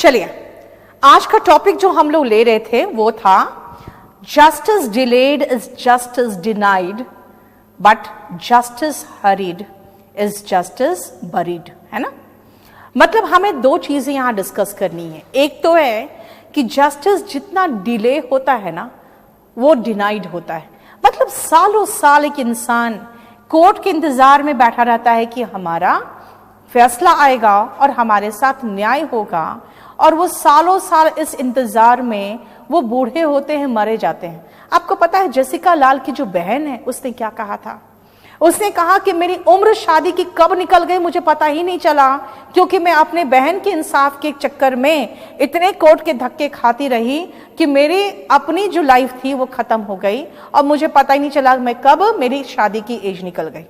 चलिए, आज का टॉपिक जो हम लोग ले रहे थे वो था justice delayed is justice denied but justice hurried is justice buried, है ना। मतलब हमें दो चीजें यहां डिस्कस करनी है। एक तो है कि जस्टिस जितना डिले होता है ना वो डिनाइड होता है। मतलब सालों साल एक इंसान कोर्ट के इंतजार में बैठा रहता है कि हमारा फैसला आएगा और हमारे साथ न्याय होगा, और वो सालों साल इस इंतजार में वो बूढ़े होते हैं, मरे जाते हैं। आपको पता है जेसिका लाल की जो बहन है उसने क्या कहा था? उसने कहा कि मेरी उम्र शादी की कब निकल गई मुझे पता ही नहीं चला, क्योंकि मैं अपने बहन के इंसाफ के चक्कर में इतने कोर्ट के धक्के खाती रही कि मेरी अपनी जो लाइफ थी वो खत्म हो गई और मुझे पता ही नहीं चला मैं कब मेरी शादी की एज निकल गई।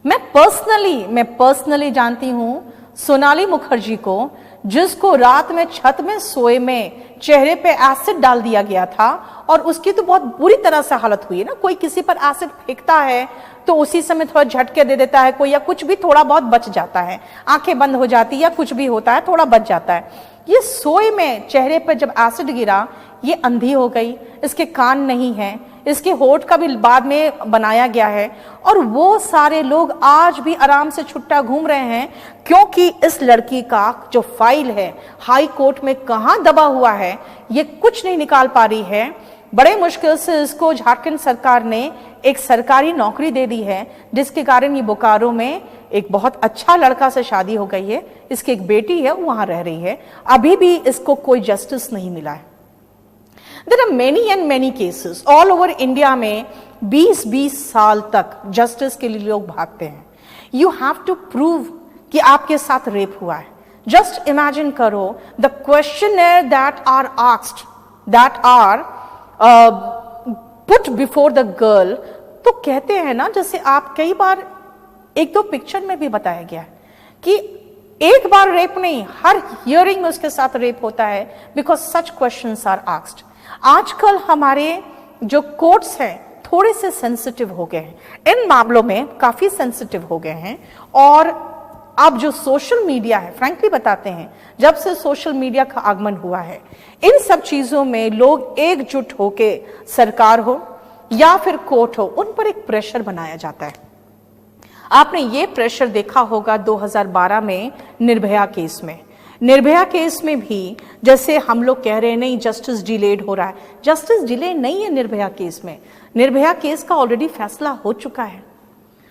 मैं पर्सनली जानती हूं सोनाली मुखर्जी को, जिसको रात में छत में सोए में चेहरे पे एसिड डाल दिया गया था और उसकी तो बहुत बुरी तरह से हालत हुई है ना। कोई किसी पर एसिड फेंकता है तो उसी समय थोड़ा झटके दे देता है कोई, या कुछ भी थोड़ा बहुत बच जाता है, आंखें बंद हो जाती है या कुछ भी होता है, थोड़ा बच जाता है। ये सोए में चेहरे पर जब एसिड गिरा, ये अंधी हो गई, इसके कान नहीं है, इसके होठ का भी बाद में बनाया गया है, और वो सारे लोग आज भी आराम से छुट्टा घूम रहे हैं क्योंकि इस लड़की का जो फाइल है हाई कोर्ट में कहां दबा हुआ है ये कुछ नहीं निकाल पा रही है। बड़े मुश्किल से इसको झारखंड सरकार ने एक सरकारी नौकरी दे दी है, जिसके कारण ये बोकारो में एक बहुत अच्छा लड़का से शादी हो गई है, इसकी एक बेटी है, वहां रह रही है। अभी भी इसको कोई जस्टिस नहीं मिला है। There are many cases all over India में 20-20 साल तक जस्टिस के लिए लोग भागते हैं। You have to prove कि आपके साथ रेप हुआ है। Just imagine करो the questionnaire that are asked, that are put before the girl। तो कहते हैं ना, जैसे आप कई बार एक दो पिक्चर में भी बताया गया है कि एक बार रेप नहीं, हर हियरिंग में उसके साथ रेप होता है, because such questions are asked. आजकल हमारे जो कोर्ट्स हैं थोड़े से सेंसिटिव हो गए हैं, इन मामलों में काफी सेंसिटिव हो गए हैं। और अब जो सोशल मीडिया है, फ्रैंकली बताते हैं, जब से सोशल मीडिया का आगमन हुआ है, इन सब चीजों में लोग एकजुट होके सरकार हो या फिर कोर्ट हो, उन पर एक प्रेशर बनाया जाता है। आपने ये प्रेशर देखा होगा 2012 में निर्भया केस में भी, जैसे हम लोग कह रहे हैं नहीं जस्टिस डिलेड हो रहा है, जस्टिस डिले नहीं है निर्भया केस में। निर्भया केस का ऑलरेडी फैसला हो चुका है।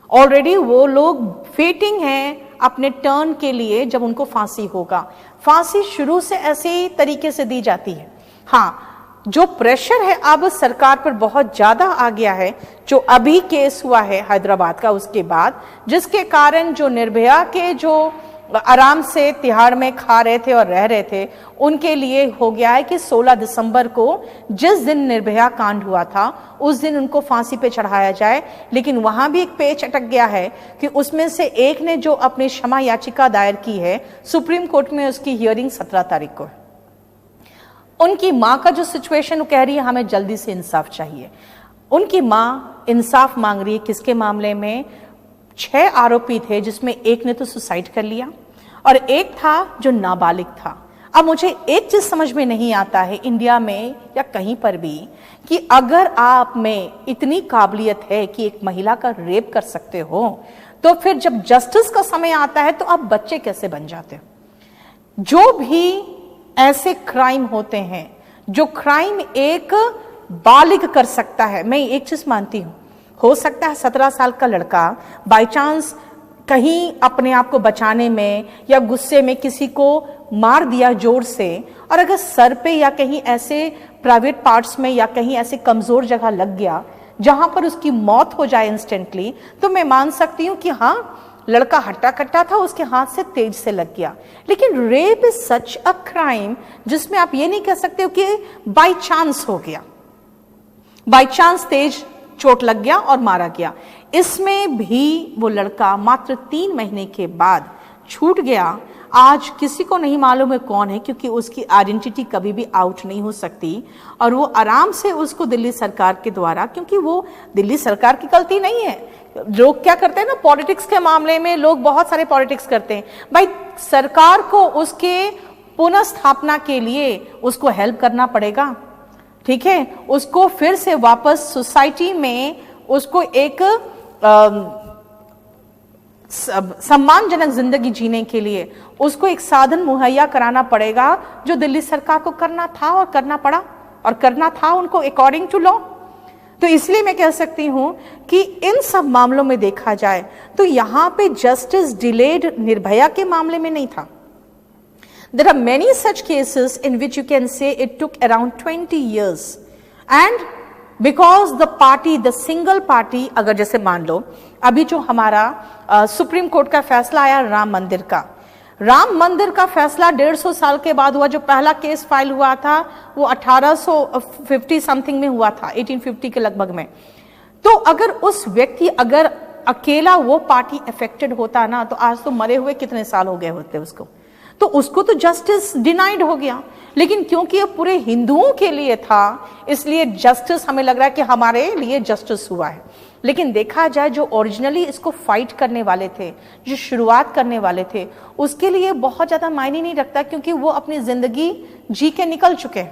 ऑलरेडी वो लोग वेटिंग हैं अपने टर्न के लिए जब उनको फांसी होगा। फांसी शुरू से ऐसे ही तरीके से दी जाती है। हाँ, जो प्रेशर है अब सरकार पर बहुत ज्यादा आ गया है, जो अभी केस हुआ है हैदराबाद का उसके बाद, जिसके कारण जो निर्भया के जो आराम से तिहाड़ में खा रहे थे और रह रहे थे, उनके लिए हो गया है कि 16 दिसंबर को जिस दिन निर्भया कांड हुआ था उस दिन उनको फांसी पे चढ़ाया जाए। लेकिन वहां भी एक पेच अटक गया है कि उसमें से एक ने जो अपनी क्षमा याचिका दायर की है सुप्रीम कोर्ट में, उसकी हियरिंग 17 तारीख को है। उनकी मां का जो सिचुएशन, वो कह रही है हमें जल्दी से इंसाफ चाहिए। उनकी मां इंसाफ मांग रही है किसके मामले में? 6 आरोपी थे, जिसमें एक ने तो सुसाइड कर लिया और एक था जो नाबालिग था। अब मुझे एक चीज समझ में नहीं आता है इंडिया में या कहीं पर भी, कि अगर आप में इतनी काबिलियत है कि एक महिला का रेप कर सकते हो, तो फिर जब जस्टिस का समय आता है तो आप बच्चे कैसे बन जाते हो? जो भी ऐसे क्राइम होते हैं, जो क्राइम एक बालिग कर सकता है, मैं एक चीज मानती हूं, हो सकता है 17 साल का लड़का बाय चांस कहीं अपने आप को बचाने में या गुस्से में किसी को मार दिया जोर से, और अगर सर पे या कहीं ऐसे प्राइवेट पार्ट्स में या कहीं ऐसे कमजोर जगह लग गया जहां पर उसकी मौत हो जाए इंस्टेंटली, तो मैं मान सकती हूं कि हाँ, लड़का हट्टा कट्टा था, उसके हाथ से तेज से लग गया। लेकिन rape is such a crime जिसमें आप ये नहीं कह सकते हो कि बाय चांस हो गया, बाय चांस तेज चोट लग गया और मारा गया। इसमें भी वो लड़का मात्र 3 महीने के बाद छूट गया। आज किसी को नहीं मालूम है कौन है, क्योंकि उसकी आइडेंटिटी कभी भी आउट नहीं हो सकती, और वो आराम से उसको दिल्ली सरकार के द्वारा, क्योंकि वो दिल्ली सरकार की गलती नहीं है, लोग क्या करते हैं ना, पॉलिटिक्स के मामले में लोग बहुत सारे पॉलिटिक्स करते हैं। भाई सरकार को उसके पुनः स्थापना के लिए उसको हेल्प करना पड़ेगा, ठीक है, उसको फिर से वापस सोसाइटी में उसको एक सम्मानजनक जिंदगी जीने के लिए उसको एक साधन मुहैया कराना पड़ेगा, जो दिल्ली सरकार को करना था और करना पड़ा और करना था उनको अकॉर्डिंग टू लॉ। तो इसलिए मैं कह सकती हूं कि इन सब मामलों में देखा जाए तो यहां पे जस्टिस डिलेड निर्भया के मामले में नहीं था। There are many such cases in which you can say it took around 20 years and because the party, the single party, अगर जैसे मान लो अभी जो हमारा सुप्रीम कोर्ट का फैसला आया राम मंदिर का फैसला 150 साल के बाद हुआ। जो पहला केस फाइल हुआ था वो 1850 समथिंग में हुआ था, 1850 के लगभग में। तो अगर उस व्यक्ति अगर अकेला वो पार्टी अफेक्टेड होता ना, तो आज तो मरे हुए कितने साल हो गए होते उसको, तो उसको तो जस्टिस डिनाइड हो गया। लेकिन क्योंकि ये पूरे हिंदुओं के लिए था, इसलिए जस्टिस हमें लग रहा है कि हमारे लिए जस्टिस हुआ है। लेकिन देखा जाए जो ओरिजिनली इसको फाइट करने वाले थे, जो शुरुआत करने वाले थे, उसके लिए बहुत ज्यादा मायने नहीं रखता, क्योंकि वो अपनी जिंदगी जी के निकल चुके।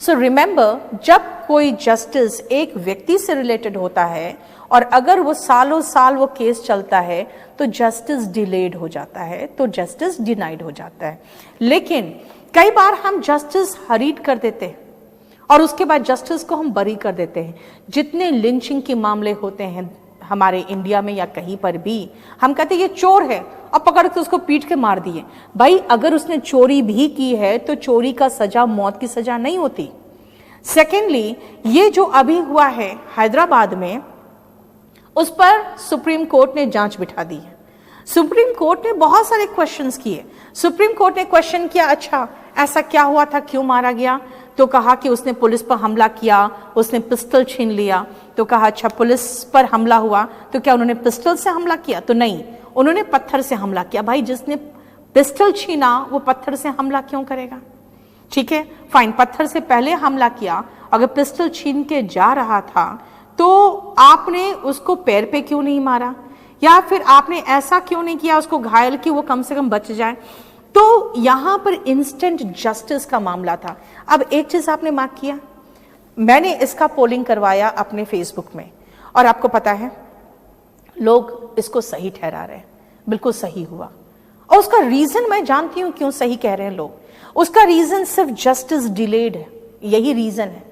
सो रिमेंबर, जब कोई जस्टिस एक व्यक्ति से रिलेटेड होता है और अगर वो सालों साल वो केस चलता है तो जस्टिस डिलेड हो जाता है, तो जस्टिस डिनाइड हो जाता है। लेकिन कई बार हम जस्टिस हरीड कर देते हैं और उसके बाद जस्टिस को हम बरी कर देते हैं। जितने लिंचिंग के मामले होते हैं हमारे इंडिया में या कहीं पर भी, हम कहते हैं ये चोर है, अब पकड़ के उसको पीट के मार दिए। भाई अगर उसने चोरी भी की है तो चोरी का सजा मौत की सजा नहीं होती। सेकेंडली, ये जो अभी हुआ है हैदराबाद में, उस पर सुप्रीम कोर्ट ने जांच बिठा दी है। सुप्रीम कोर्ट ने बहुत सारे क्वेश्चंस किए। सुप्रीम कोर्ट ने क्वेश्चन किया, अच्छा ऐसा क्या हुआ था, क्यों मारा गया? तो कहा कि उसने पुलिस पर हमला किया, उसने पिस्टल छीन लिया। तो कहा अच्छा पुलिस पर हमला हुआ तो क्या उन्होंने पिस्टल से हमला किया? तो नहीं, उन्होंने पत्थर से हमला किया। भाई जिसने पिस्टल छीना वो पत्थर से हमला क्यों करेगा? ठीक है, फाइन, पत्थर से पहले हमला किया, अगर पिस्टल छीन के जा रहा था तो आपने उसको पैर पे क्यों नहीं मारा, या फिर आपने ऐसा क्यों नहीं किया उसको घायल कि वो कम से कम बच जाए? तो यहां पर इंस्टेंट जस्टिस का मामला था। अब एक चीज आपने मार्क किया, मैंने इसका पोलिंग करवाया अपने फेसबुक में और आपको पता है लोग इसको सही ठहरा रहे हैं, बिल्कुल सही हुआ। और उसका रीजन मैं जानती हूं क्यों सही कह रहे हैं लोग। उसका रीजन सिर्फ जस्टिस डिलेड है। यही रीजन है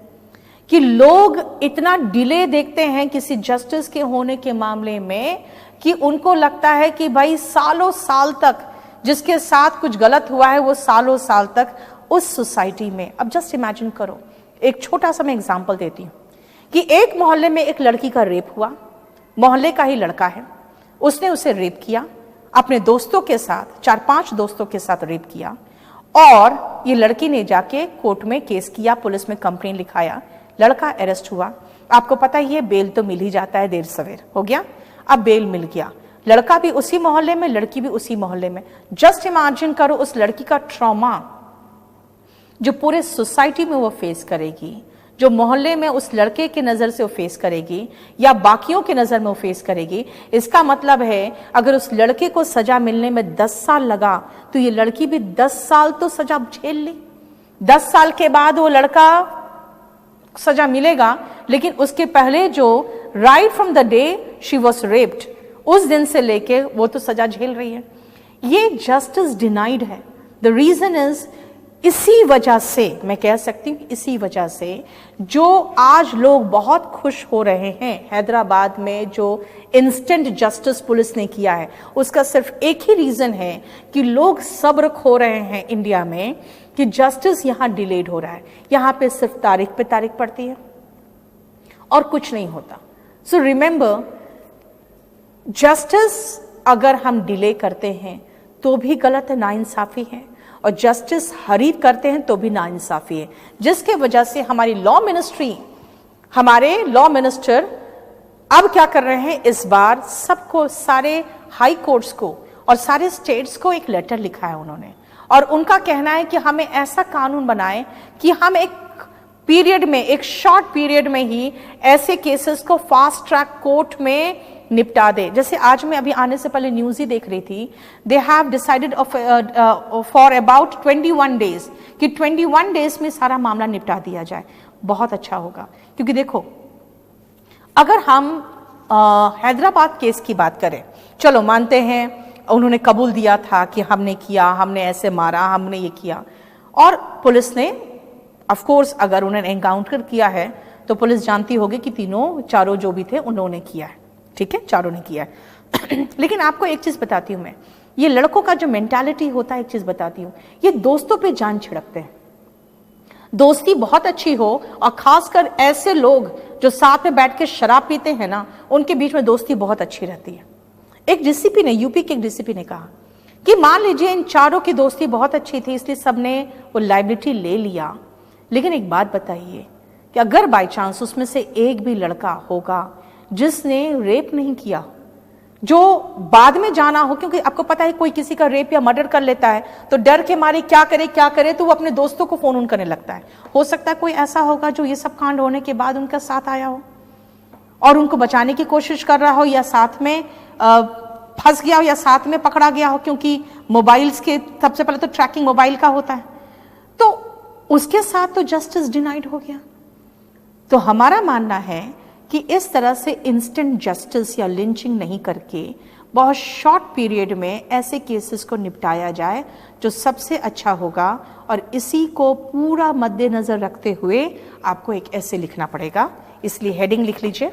कि लोग इतना डिले देखते हैं किसी जस्टिस के होने के मामले में कि उनको लगता है कि भाई सालों साल तक जिसके साथ कुछ गलत हुआ है वो सालों साल तक उस सोसाइटी में। अब जस्ट इमेजिन करो, एक छोटा सा मैं एग्जांपल देती हूं कि एक मोहल्ले में एक लड़की का रेप हुआ, मोहल्ले का ही लड़का है, उसने उसे रेप किया, अपने दोस्तों के साथ 4-5 दोस्तों के साथ रेप किया, और ये लड़की ने जाके कोर्ट में केस किया, पुलिस में कंप्लेंट लिखाया, लड़का अरेस्ट हुआ। आपको पता ही है बेल तो मिल ही जाता है, देर सवेर हो गया। अब बेल मिल गया, लड़का भी उसी मोहल्ले में, लड़की भी उसी मोहल्ले में। जस्ट इमेजिन करो उस लड़की का ट्रॉमा जो पूरे सोसाइटी में वो फेस करेगी, जो मोहल्ले में उस लड़के के नजर से वो फेस करेगी या बाकियों के नजर में वो फेस करेगी। इसका मतलब है अगर उस लड़के को सजा मिलने में 10 साल लगा तो ये लड़की भी 10 साल तो सजा झेल ली। 10 साल के बाद वो लड़का सजा मिलेगा, लेकिन उसके पहले जो right from the day she was raped, उस दिन से लेके वो तो सजा झेल रही है। ये जस्टिस डिनाइड है। द रीजन इज, इसी वजह से मैं कह सकती हूं, इसी वजह से जो आज लोग बहुत खुश हो रहे हैं हैदराबाद में जो इंस्टेंट जस्टिस पुलिस ने किया है, उसका सिर्फ एक ही रीजन है कि लोग सब्र खो रहे हैं इंडिया में कि जस्टिस यहां डिलेड हो रहा है। यहां पे सिर्फ तारीख पे तारीख पड़ती है और कुछ नहीं होता। सो रिमेंबर, जस्टिस अगर हम डिले करते हैं तो भी गलत है, नाइंसाफी है, और जस्टिस हरी करते हैं तो भी नाइंसाफी है, जिसके वजह से हमारी लॉ मिनिस्ट्री, हमारे लॉ मिनिस्टर अब क्या कर रहे हैं, इस बार सबको, सारे हाई कोर्ट्स को और सारे स्टेट्स को एक लेटर लिखा है उन्होंने, और उनका कहना है कि हमें ऐसा कानून बनाएं कि हम एक पीरियड में, एक शॉर्ट पीरियड में ही ऐसे केसेस को फास्ट ट्रैक कोर्ट में निपटा दे। जैसे आज मैं अभी आने से पहले न्यूज ही देख रही थी, they have decided for about 21 days कि 21 डेज में सारा मामला निपटा दिया जाए। बहुत अच्छा होगा, क्योंकि देखो अगर हम हैदराबाद केस की बात करें, चलो मानते हैं उन्होंने कबूल दिया था कि हमने किया, हमने ऐसे मारा, हमने ये किया, और पुलिस ने ऑफ कोर्स अगर उन्होंने एनकाउंटर किया है तो पुलिस जानती होगी कि तीनों चारों जो भी थे उन्होंने किया है, ठीक है, चारों ने किया है। लेकिन आपको एक चीज बताती हूं मैं, ये लड़कों का जो मेंटालिटी होता है, एक चीज बताती हूं, ये दोस्तों पे जान छिड़कते हैं। दोस्ती बहुत अच्छी हो, और खासकर ऐसे लोग जो साथ में बैठ के शराब पीते हैं ना, उनके बीच में दोस्ती बहुत अच्छी रहती है। एक डीसीपी ने, यूपी के एक डीसीपी ने कहा कि मान लीजिए इन चारों की दोस्ती बहुत अच्छी थी, इसलिए सबने वो लायबिलिटी ले लिया, लेकिन एक बात बताइए कि अगर बाय चांस उसमें से एक भी लड़का होगा जिसने रेप नहीं किया, जो बाद में जाना हो, क्योंकि आपको पता है कोई किसी का रेप या मर्डर कर लेता है तो डर के मारे क्या करे तो वो अपने दोस्तों को फोन करने लगता है। हो सकता है कोई ऐसा होगा जो ये सब कांड होने के बाद उनका साथ आया हो और उनको बचाने की कोशिश कर रहा हो, या साथ में फंस गया हो, या साथ में पकड़ा गया हो, क्योंकि मोबाइल्स के सबसे पहले तो ट्रैकिंग मोबाइल का होता है, तो उसके साथ तो जस्टिस डिनाइड हो गया। तो हमारा मानना है कि इस तरह से इंस्टेंट जस्टिस या लिंचिंग नहीं करके बहुत शॉर्ट पीरियड में ऐसे केसेस को निपटाया जाए जो सबसे अच्छा होगा। और इसी को पूरा मद्देनजर रखते हुए आपको एक ऐसे लिखना पड़ेगा, इसलिए हेडिंग लिख लीजिए,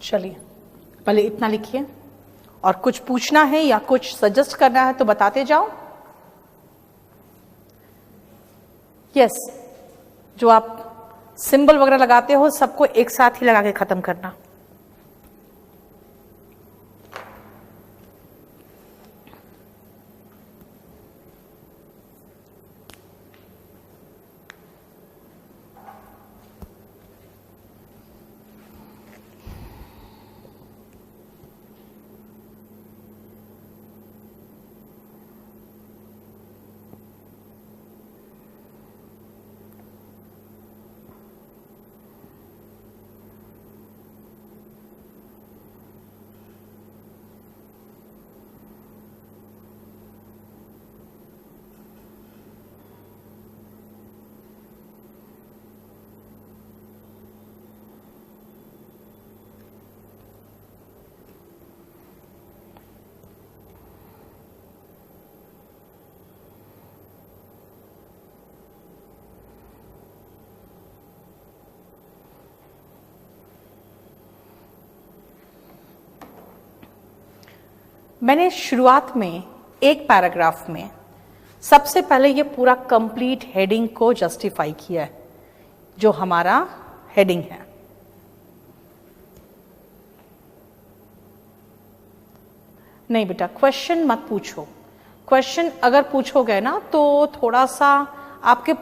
चलिए पहले इतना लिखिए, और कुछ पूछना है या कुछ सजेस्ट करना है तो बताते जाओ। यस, जो आप सिंबल वगैरह लगाते हो सबको एक साथ ही लगा के खत्म करना। मैंने शुरुआत में एक पैराग्राफ में सबसे पहले ये पूरा कंप्लीट हेडिंग को जस्टिफाई किया है, जो हमारा हेडिंग है। नहीं बेटा, क्वेश्चन मत पूछो। क्वेश्चन अगर पूछोगे ना तो थोड़ा सा आपके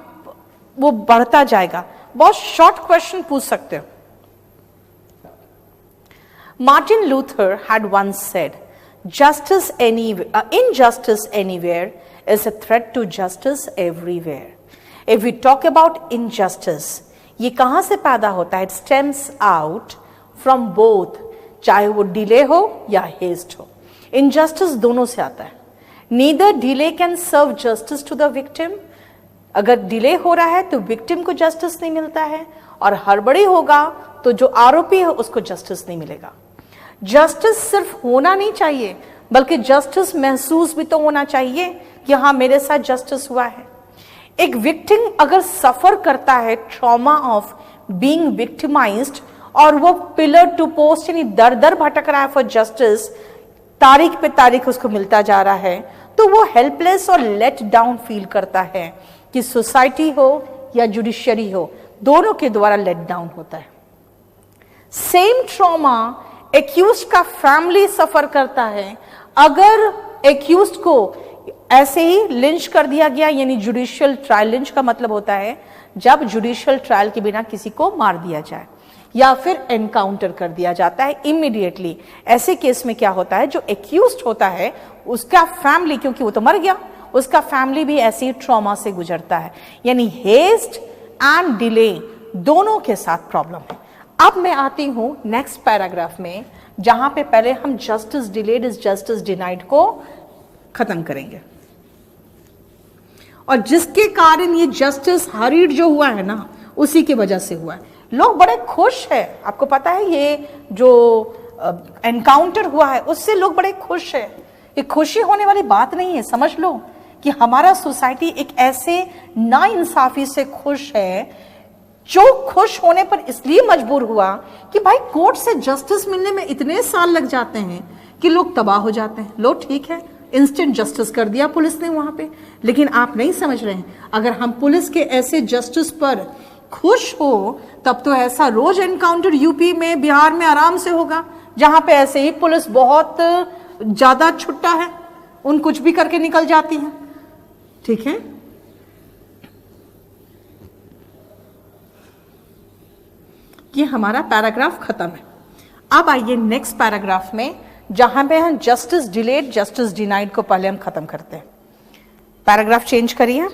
वो बढ़ता जाएगा। बहुत शॉर्ट क्वेश्चन पूछ सकते हो। Martin Luther had once said, injustice anywhere is a threat to justice everywhere. If we talk about injustice, ये कहाँ से पैदा होता है? It stems out from both, चाहे वो डिले हो या हेस्ट हो। इनजस्टिस दोनों से आता है। Neither delay can serve justice to the victim. अगर डिले हो रहा है तो विक्टिम को जस्टिस नहीं मिलता है, और हड़बड़ी होगा तो जो आरोपी है उसको जस्टिस नहीं मिलेगा। जस्टिस सिर्फ होना नहीं चाहिए, बल्कि जस्टिस महसूस भी तो होना चाहिए कि हाँ मेरे साथ जस्टिस हुआ है। एक विक्टिम अगर सफर करता है ट्रॉमा ऑफ बीइंग विक्टिमाइज्ड, और वो पिलर टू पोस्ट यानी दर दर भटक रहा है फॉर जस्टिस, तारीख पे तारीख उसको मिलता जा रहा है, तो वो हेल्पलेस और लेट डाउन फील करता है कि सोसाइटी हो या जुडिशियरी हो, दोनों के द्वारा लेट डाउन होता है। सेम ट्रॉमा एक्यूज्ड का फैमिली सफर करता है। अगर एक्यूज्ड को ऐसे ही लिंच कर दिया गया, यानी जुडिशियल ट्रायल, लिंच का मतलब होता है जब जुडिशियल ट्रायल के बिना किसी को मार दिया जाए या फिर एनकाउंटर कर दिया जाता है इमीडिएटली, ऐसे केस में क्या होता है, जो एक्यूज्ड होता है उसका फैमिली, क्योंकि वो तो मर गया, उसका फैमिली भी ऐसे ही ट्रॉमा से गुजरता है। यानी हेस्ट एंड डिले दोनों के साथ प्रॉब्लम है। अब मैं आती हूं नेक्स्ट पैराग्राफ में, जहां पे पहले हम justice delayed is justice denied को खत्म करेंगे, और जिसके कारण ये जस्टिस हरीड जो हुआ है ना, उसी की वजह से हुआ है। लोग बड़े खुश है, आपको पता है ये जो एनकाउंटर हुआ है उससे लोग बड़े खुश है। ये खुशी होने वाली बात नहीं है। समझ लो कि हमारा सोसाइटी एक ऐसे नाइंसाफी से खुश है, जो खुश होने पर इसलिए मजबूर हुआ कि भाई कोर्ट से जस्टिस मिलने में इतने साल लग जाते हैं कि लोग तबाह हो जाते हैं। लो ठीक है, इंस्टेंट जस्टिस कर दिया पुलिस ने वहां पे। लेकिन आप नहीं समझ रहे हैं, अगर हम पुलिस के ऐसे जस्टिस पर खुश हो तब तो ऐसा रोज एनकाउंटर यूपी में, बिहार में आराम से होगा, जहां पे ऐसे ही पुलिस बहुत ज्यादा छुट्टा है, उन कुछ भी करके निकल जाती है। ठीक है, ये हमारा पैराग्राफ खत्म है। अब आइए नेक्स्ट पैराग्राफ में, जहां पे हम जस्टिस डिलेड जस्टिस डिनाइड को पहले हम खत्म करते हैं। पैराग्राफ चेंज करिए।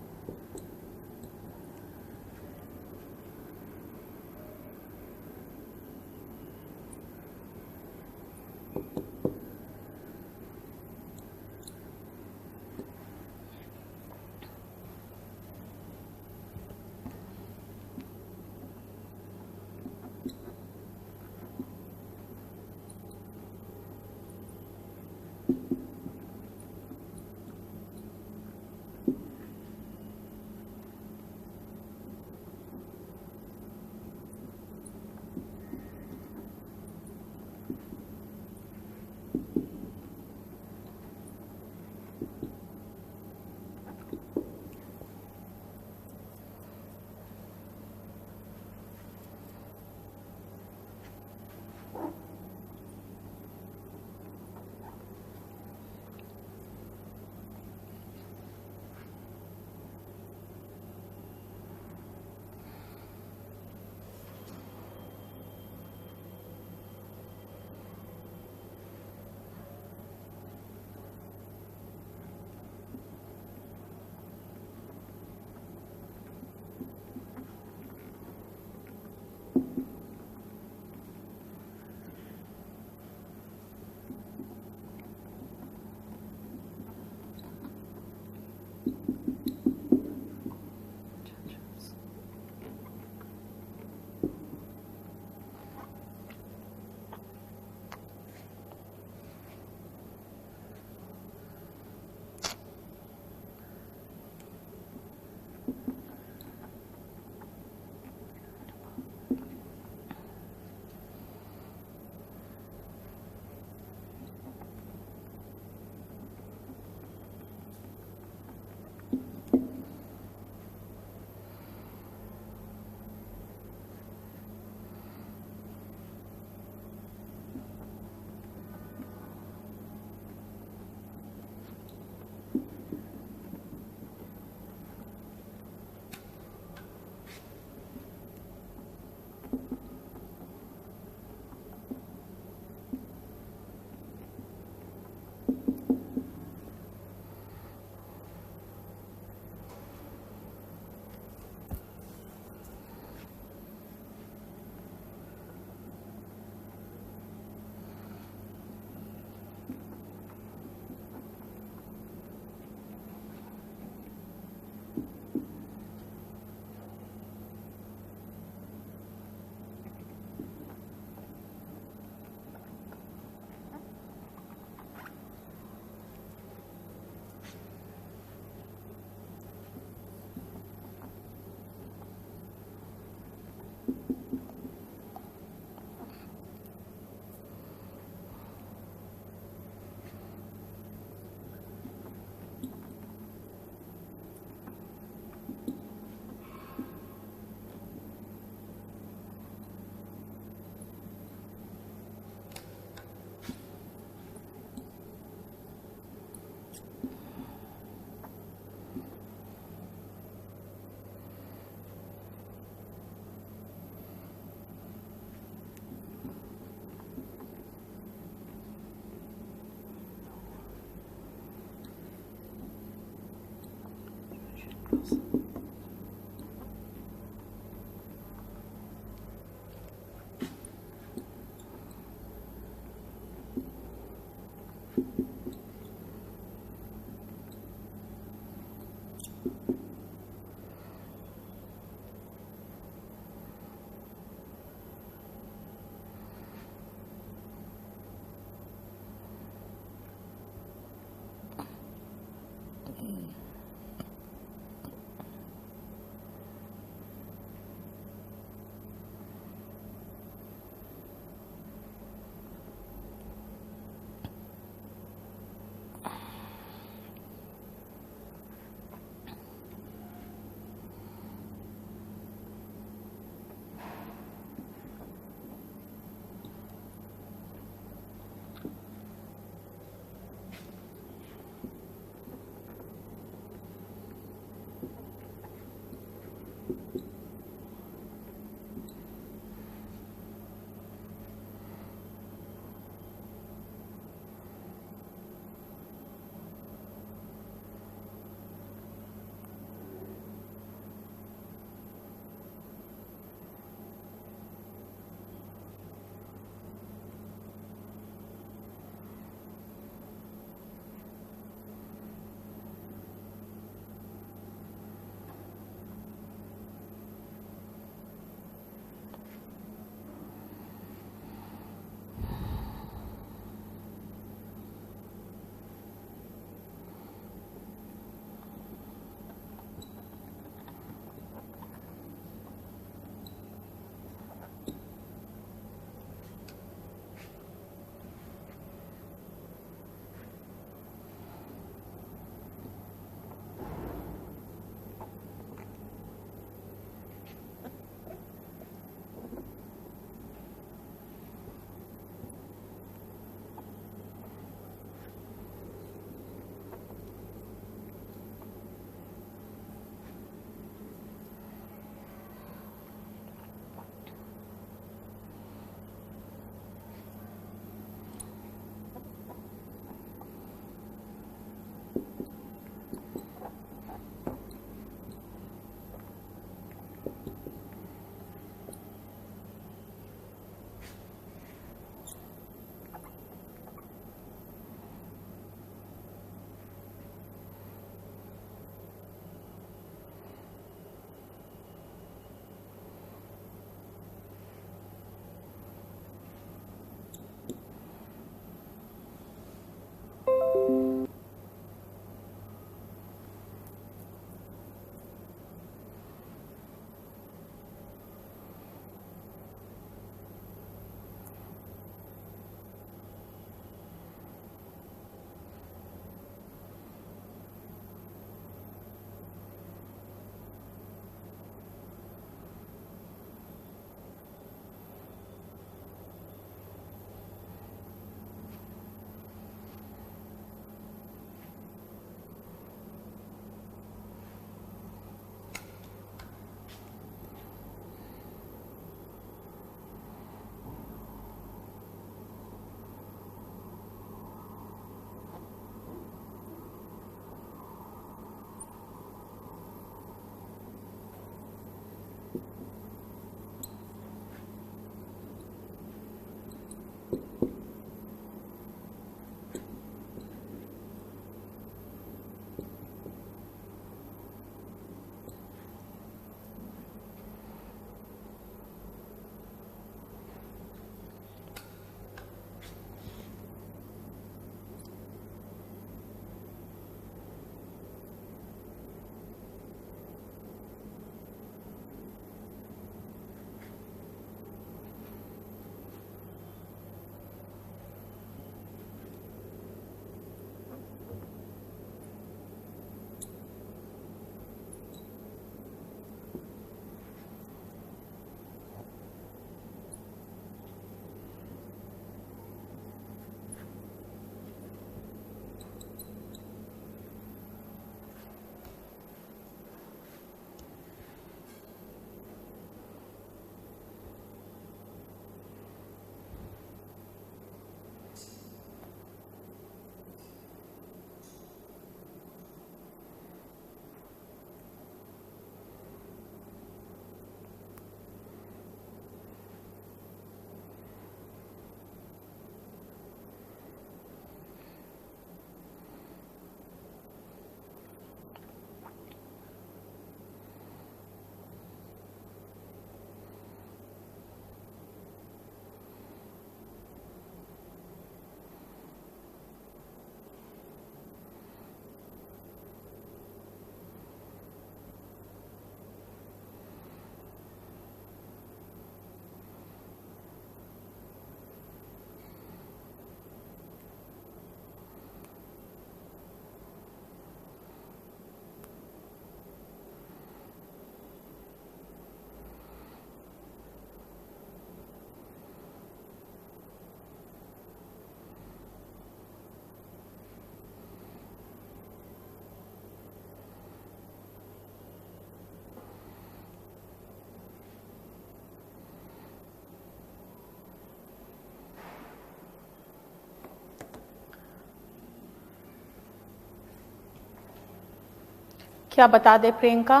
क्या बता दे Priyanka?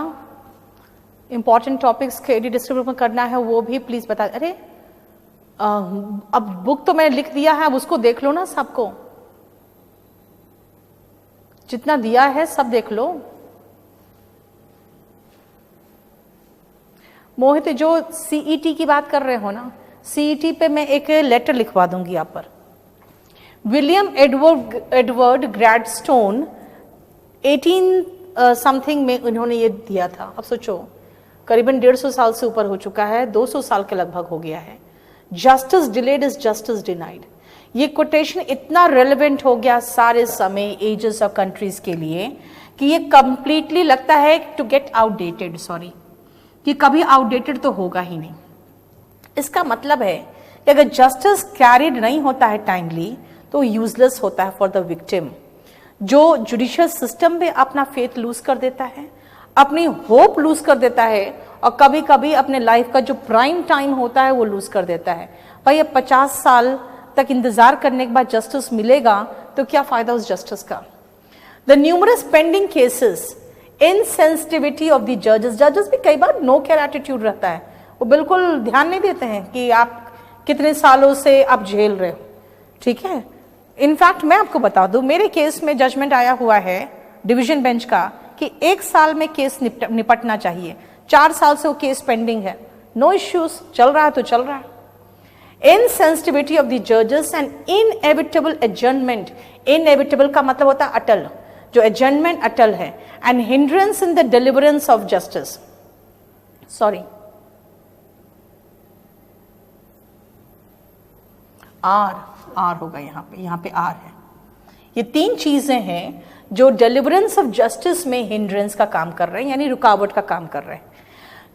Important topics credit distribute में करना है वो भी प्लीज बता। अरे अब बुक तो मैंने लिख दिया है, अब उसको देख लो ना, सबको जितना दिया है सब देख लो। मोहित जो सीईटी की बात कर रहे हो ना, सीईटी पे मैं एक लेटर लिखवा दूंगी आप पर। विलियम एडवर्ड ग्रैडस्टोन 18 समथिंग में उन्होंने ये दिया था। अब सोचो करीबन 150 साल से ऊपर हो चुका है, 200 साल के लगभग हो गया है। Justice delayed is justice denied. ये कोटेशन इतना रेलेवेंट हो गया सारे समय, एजेस और कंट्रीज के लिए कि ये कंप्लीटली लगता है टू गेट आउटडेटेड, सॉरी, कि कभी आउटडेटेड तो होगा ही नहीं। इसका मतलब है कि अगर जस्टिस कैरिड नहीं होता है टाइमली तो यूजलेस होता है फॉर द विक्टिम, जो जुडिशियल सिस्टम में अपना फेथ लूज कर देता है, अपनी होप लूज कर देता है, और कभी कभी अपने लाइफ का जो प्राइम टाइम होता है वो लूज कर देता है। भाई अब 50 साल तक इंतजार करने के बाद जस्टिस मिलेगा तो क्या फायदा उस जस्टिस का। The numerous pending cases, insensitivity of the जजेस। जजेस भी कई बार नो केयर एटीट्यूड रहता है, वो बिल्कुल ध्यान नहीं देते हैं कि आप कितने सालों से आप झेल रहे हो, ठीक है। इनफैक्ट मैं आपको बता दूं, मेरे केस में जजमेंट आया हुआ है डिवीजन बेंच का कि 1 साल में केस निपटना चाहिए। 4 साल से वो केस पेंडिंग है, नो इश्यूज, चल रहा है तो चल रहा है। इनसेंसिटिविटी ऑफ द जजेस एंड इनएविटेबल एडजर्नमेंट। इनएविटेबल का मतलब होता है अटल, जो एडजर्नमेंट अटल है। And hindrance in the deliverance of justice, sorry, are होगा यहाँ पे आर है। ये 3 चीजें हैं जो डिलीवरेंस ऑफ जस्टिस में हिंड्रेंस का काम कर रहे हैं, यानी रुकावट का काम कर रहे हैं।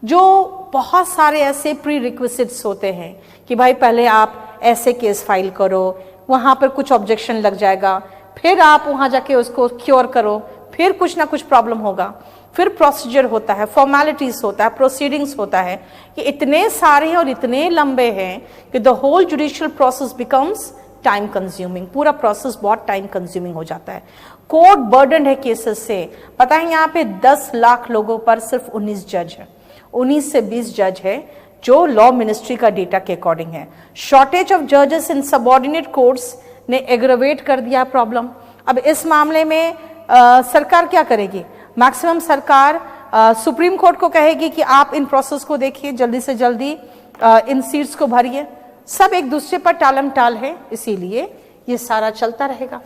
जो बहुत सारे ऐसे प्री रिक्विजिट्स होते हैं कि भाई पहले आप ऐसे केस फाइल करो, वहां पर कुछ ऑब्जेक्शन लग जाएगा, फिर आप वहां जाके उसको क्योर करो, फिर कुछ ना कुछ प्रॉब्लम होगा, फिर प्रोसीजर होता है, फॉर्मेलिटीज होता है, प्रोसीडिंग्स होता है, कि इतने सारे और इतने लंबे हैं कि the whole judicial process becomes time consuming. पूरा प्रोसेस बहुत टाइम कंज्यूमिंग हो जाता है। कोर्ट बर्डन है केसेस से। पता है यहाँ पे 10 लाख लोगों पर सिर्फ 19 जज है, 19 से 20 जज है, जो लॉ मिनिस्ट्री का डेटा के अकॉर्डिंग है। शॉर्टेज ऑफ जजेस इन सबऑर्डिनेट कोर्ट्स ने एग्रवेट कर दिया प्रॉब्लम। अब इस मामले में सरकार क्या करेगी? मैक्सिमम सरकार सुप्रीम कोर्ट को कहेगी कि आप इन प्रोसेस को देखिए, जल्दी से जल्दी इन सीट्स को भरिए। सब एक दूसरे पर टालम टाल है, इसीलिए ये सारा चलता रहेगा।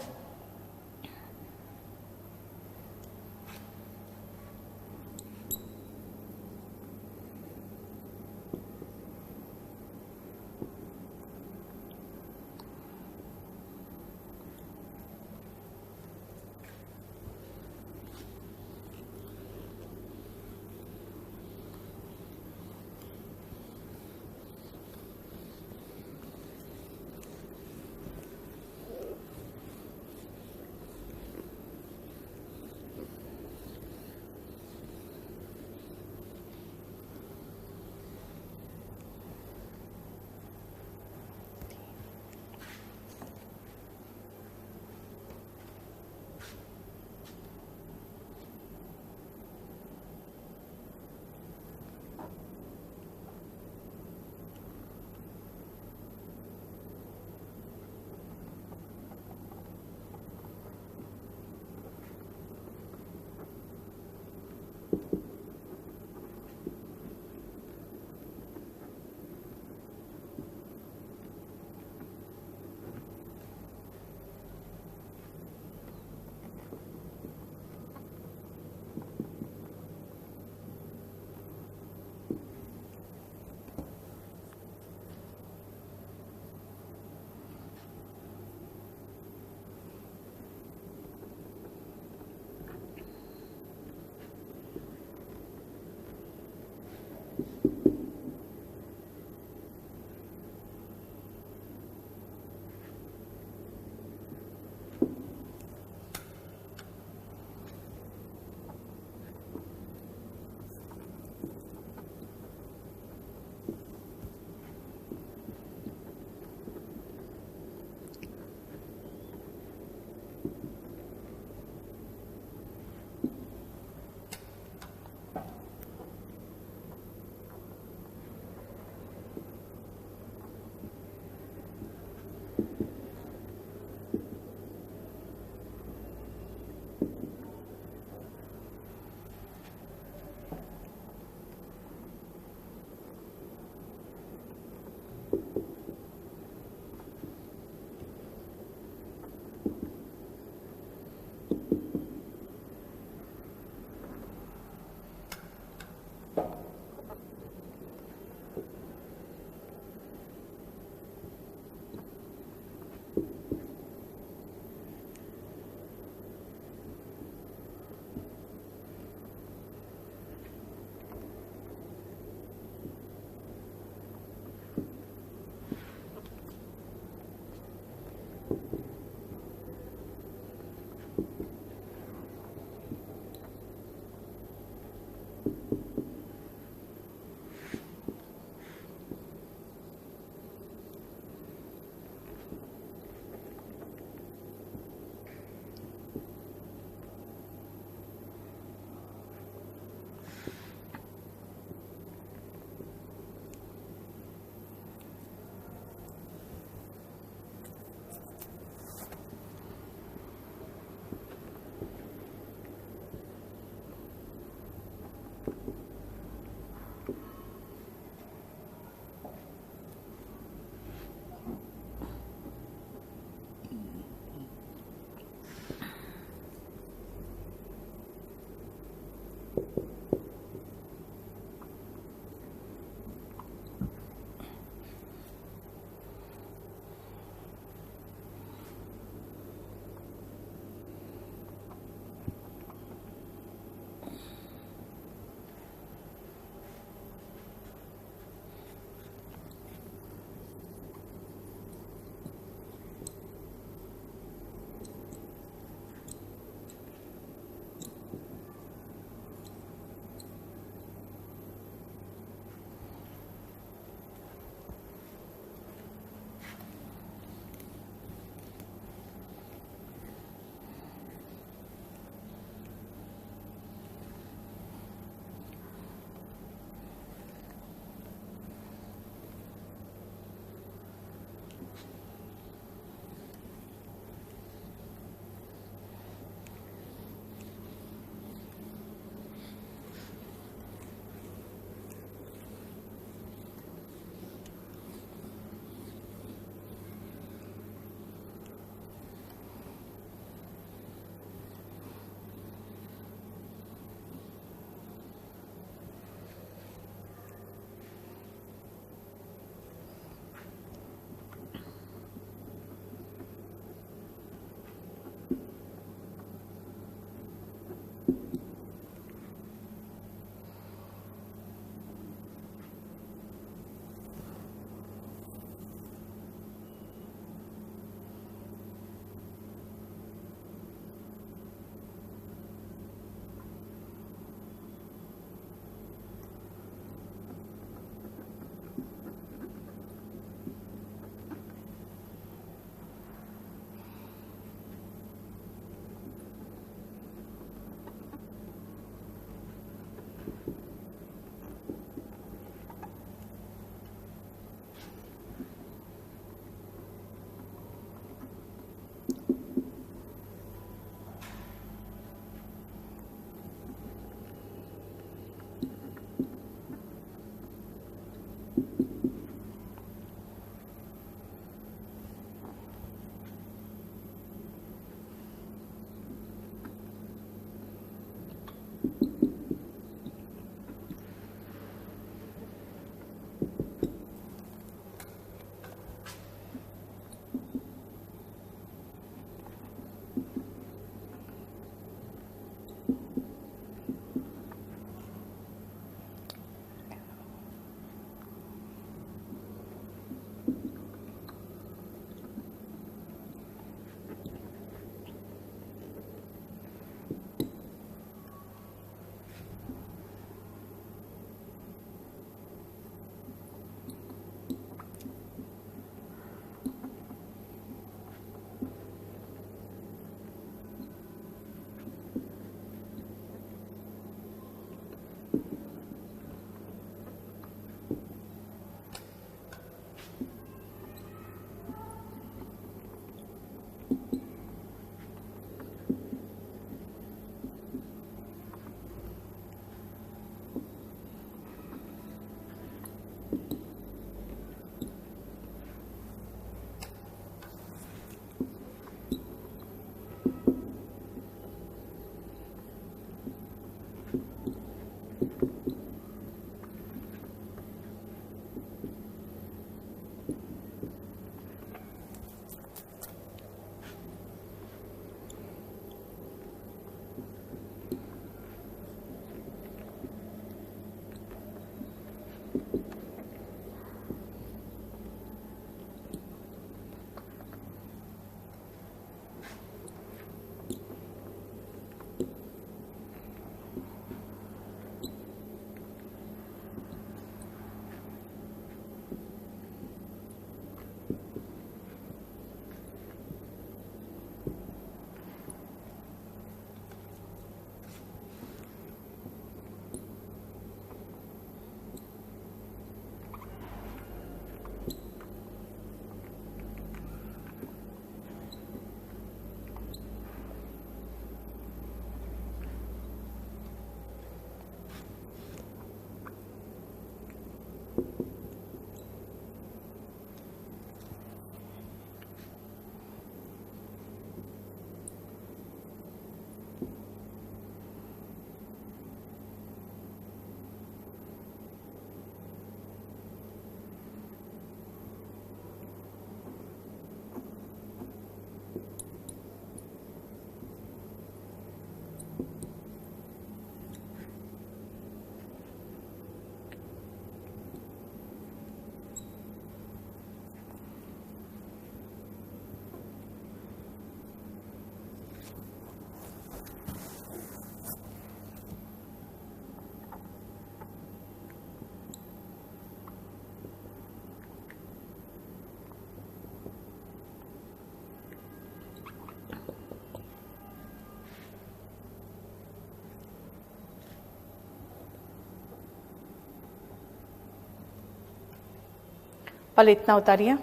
पल इतना उतारिए।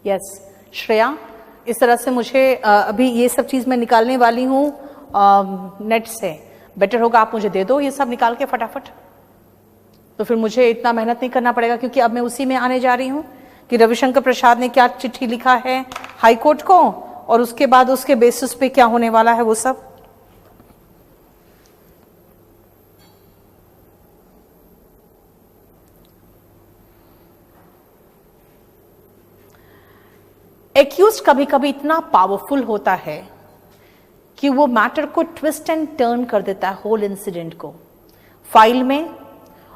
यस श्रेया, इस तरह से मुझे अभी ये सब चीज मैं निकालने वाली हूँ नेट से। बेटर होगा आप मुझे दे दो ये सब निकाल के फटाफट, तो फिर मुझे इतना मेहनत नहीं करना पड़ेगा, क्योंकि अब मैं उसी में आने जा रही हूँ कि रविशंकर प्रसाद ने क्या चिट्ठी लिखा है हाई कोर्ट को, और उसके बाद उसके बेसिस पे क्या होने वाला है वो सब। एक्यूज कभी कभी इतना पावरफुल होता है कि वो मैटर को ट्विस्ट एंड टर्न कर देता है, होल इंसिडेंट को फाइल में,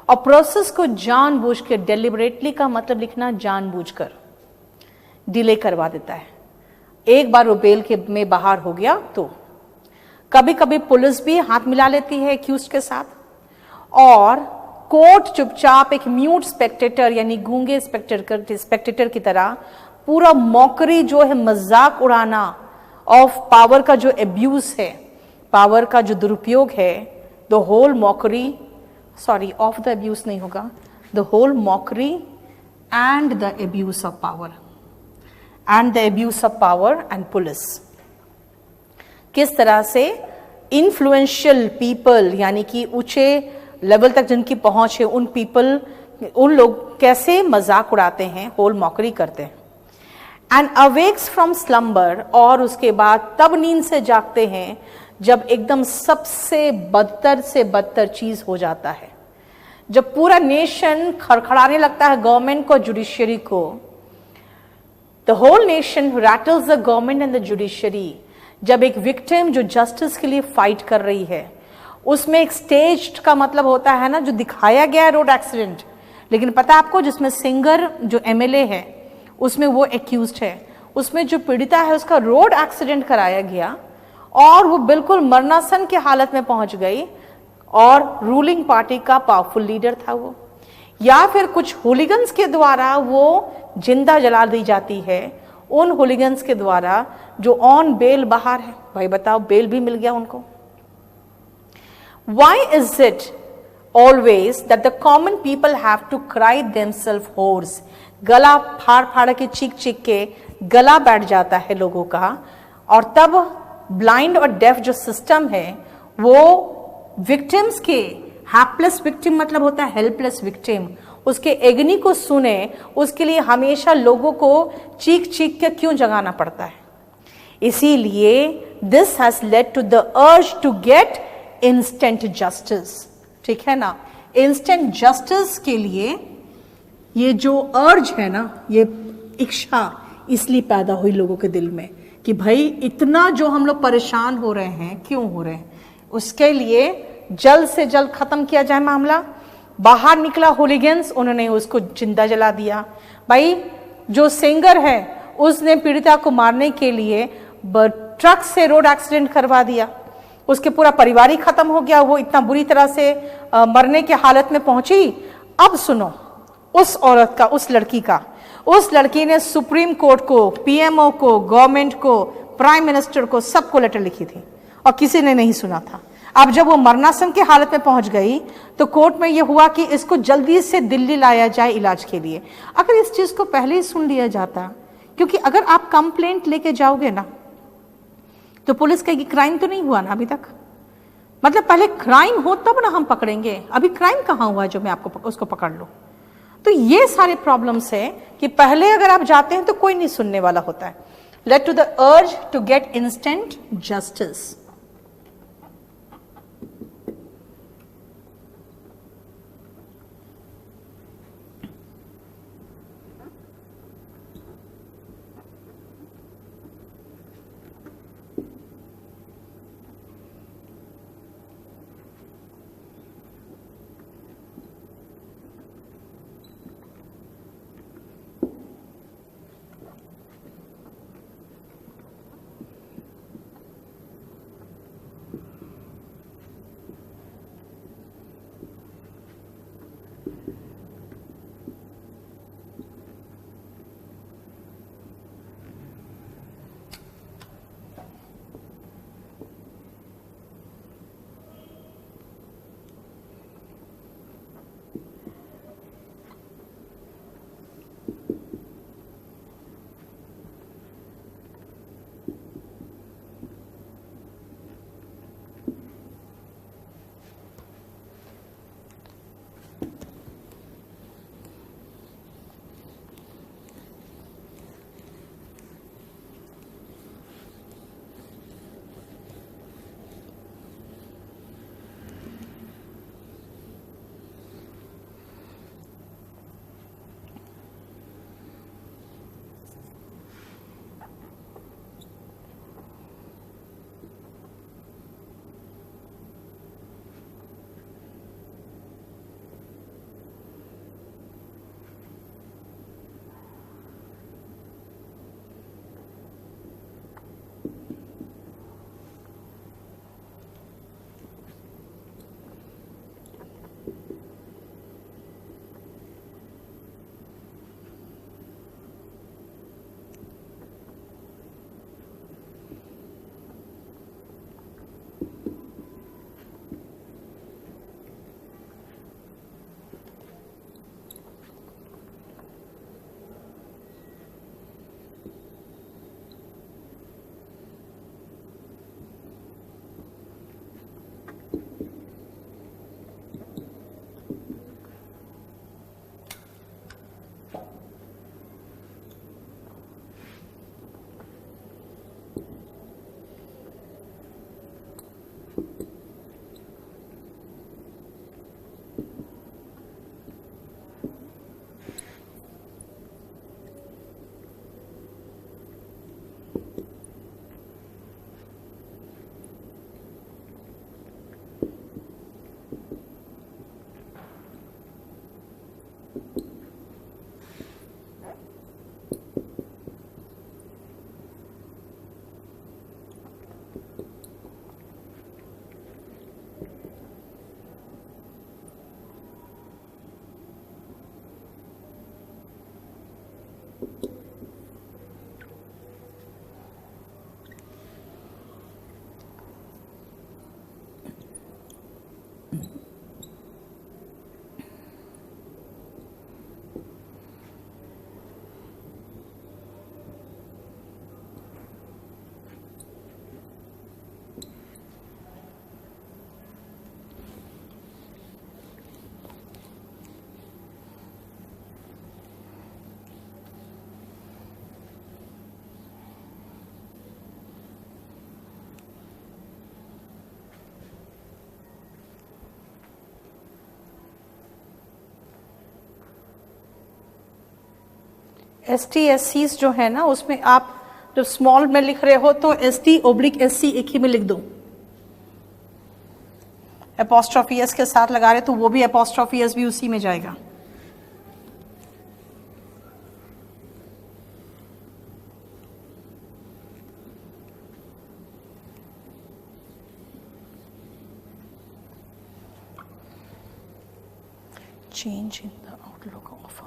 और प्रोसेस को जानबूझ के, डेलिबरेटली का मतलब लिखना जानबूझकर डिले करवा देता है। एक बार वो बेल के में बाहर हो गया तो कभी कभी पुलिस भी हाथ मिला लेती है एक्यूज के साथ, और कोर्ट चुपचाप एक म्यूट स्पेक्टेटर यानी गूंगे स्पेक्टेटर की तरह पूरा मॉकरी जो है, मजाक उड़ाना ऑफ पावर का जो एब्यूज है, पावर का जो दुरुपयोग है, the whole mockery, sorry of the abuse नहीं होगा, the whole mockery and the abuse of power and the abuse of power and police. किस तरह से इन्फ्लुएंशियल पीपल यानी कि ऊंचे लेवल तक जिनकी पहुंच है, उन पीपल, उन लोग कैसे मजाक उड़ाते हैं, होल मॉकरी करते हैं। एंड अवेक्स फ्रॉम स्लम्बर, और उसके बाद तब नींद से जागते हैं जब एकदम सबसे बदतर से बदतर चीज हो जाता है, जब पूरा नेशन खड़खड़ाने लगता है गवर्नमेंट को, जुडिशियरी को। The whole nation rattles the government and the judiciary. जब एक विक्टिम जो जस्टिस के लिए फाइट कर रही है, उसमें एक स्टेज का मतलब होता है ना, जो दिखाया गया है रोड एक्सीडेंट, लेकिन पता है आपको जिसमें सिंगर जो एमएलए है उसमें वो एक्यूज्ड है, उसमें जो पीड़िता है उसका रोड एक्सीडेंट कराया गया और वो बिल्कुल मरणासन की हालत में पहुंच गई, और रूलिंग पार्टी का पावरफुल लीडर था वो, या फिर कुछ हुलिगन्स के द्वारा वो जिंदा जला दी जाती है, उन हुलिगन्स के द्वारा जो ऑन बेल बाहर है। भाई बताओ, बेल भी मिल गया उनको। Why is it always that the common people have to cry themselves hoarse? गला फाड़ फाड़ के चीख चीख के गला बैठ जाता है लोगों का, और तब ब्लाइंड और डेफ जो सिस्टम है वो विक्टिम्स के, हेल्पलेस विक्टिम मतलब होता है हेल्पलेस विक्टिम, उसके एग्नी को सुने, उसके लिए हमेशा लोगों को चीख चीख के क्यों जगाना पड़ता है। इसीलिए this has led to the urge to get instant justice, ठीक है ना। इंस्टेंट जस्टिस के लिए ये जो अर्ज है ना, ये इच्छा इसलिए पैदा हुई लोगों के दिल में कि भाई इतना जो हम लोग परेशान हो रहे हैं, क्यों हो रहे हैं, उसके लिए जल्द से जल्द खत्म किया जाए मामला। बाहर निकला होलिगन्स, उन्होंने उसको जिंदा जला दिया। भाई जो सिंगर है उसने पीड़िता को मारने के लिए ट्रक से रोड एक्सीडेंट करवा दिया, उसके पूरा परिवार ही खत्म हो गया, वो इतना बुरी तरह से मरने के हालत में पहुंची। अब सुनो उस औरत का, उस लड़की का, उस लड़की ने सुप्रीम कोर्ट को, पीएमओ को, गवर्नमेंट को, प्राइम मिनिस्टर को, सबको लेटर लिखी थी और किसी ने नहीं सुना था। अब जब वो मरणासन की हालत में पहुंच गई तो कोर्ट में ये हुआ कि इसको जल्दी से दिल्ली लाया जाए इलाज के लिए। अगर इस चीज को पहले ही सुन लिया जाता, क्योंकि अगर आप कंप्लेंट लेके जाओगे ना तो पुलिस कहेगी क्राइम तो नहीं हुआ ना अभी तक, मतलब पहले क्राइम हो तब ना हम पकड़ेंगे, अभी क्राइम कहाँ हुआ जो मैं आपको उसको पकड़ लूं। तो ये सारे प्रॉब्लम्स है कि पहले अगर आप जाते हैं तो कोई नहीं सुनने वाला होता है। Late to the urge to get instant justice. ST/SCs जो है ना, उसमें आप जब स्मॉल में लिख रहे हो तो ST/SC एक ही में लिख दो, एपोस्ट्रोफी एस के साथ लगा रहे तो वो भी एपोस्ट्रोफी एस भी उसी में जाएगा। Change in the outlook of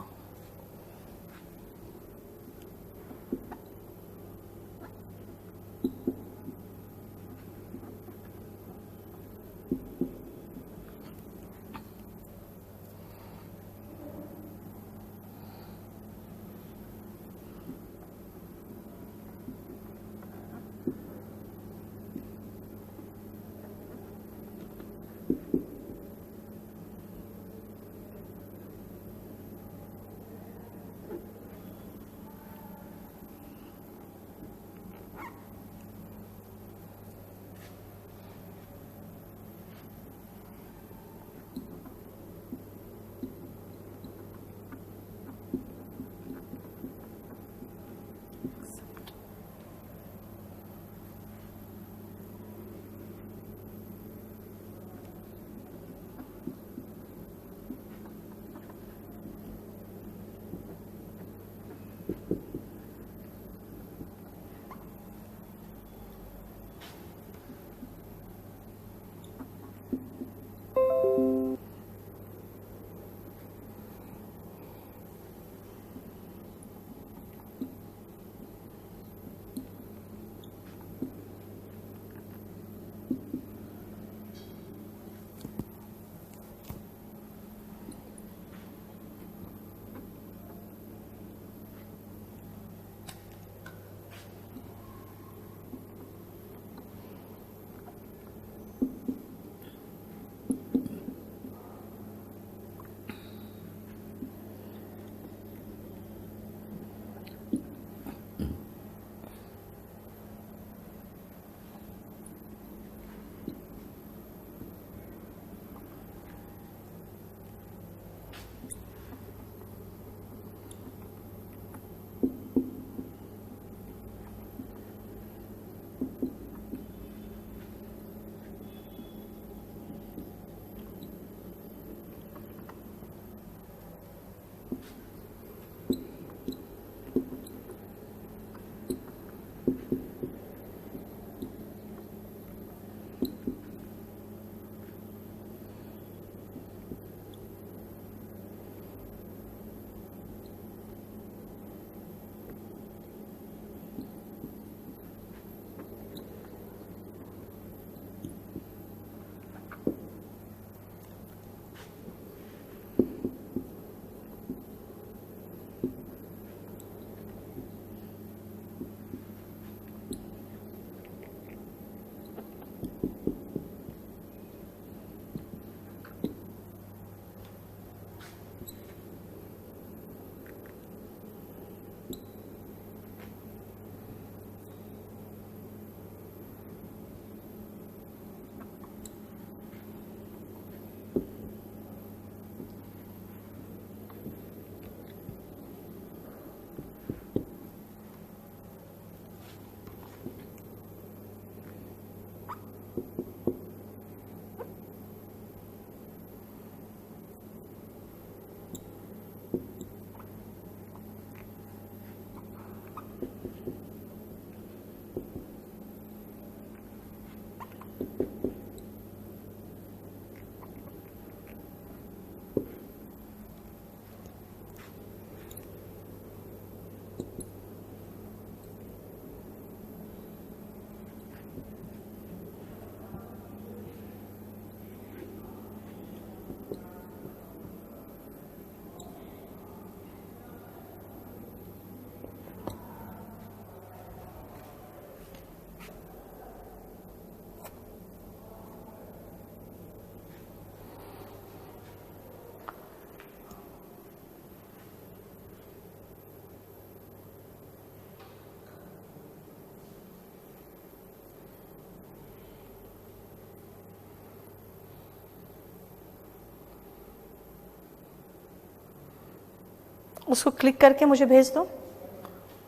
उसको क्लिक करके मुझे भेज दो।